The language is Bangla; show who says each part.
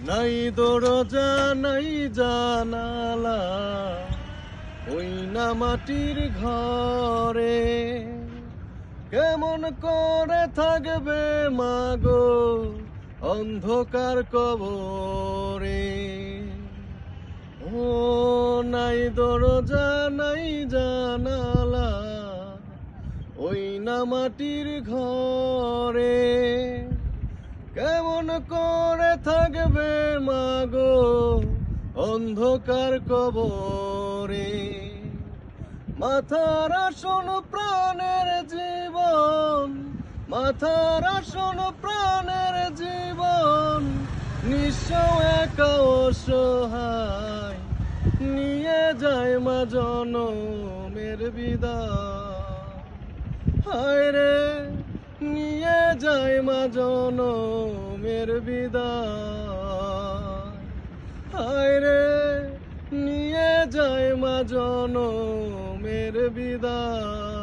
Speaker 1: নাই দরজা নাই জানালা, ওই না মাটির ঘরে। কেমন করে থাকবে মাগো অন্ধকার কবরে। ও নাই দরজা নাই জানালা, ওই না মাটির ঘরে। কেমন করে থাকবে মাগো অন্ধকার কবরে। মাথার আসন প্রাণের জীবন, মাথার আসন প্রাণের জীবন, নিঃস্ব একা অসহায়, নিয়ে যায় মা জনমের বিদায়। হায় রে নিয়ে যায় মা জনমের বিদায়। হায় রে নিয়ে যায় মা জনমের বিদায়।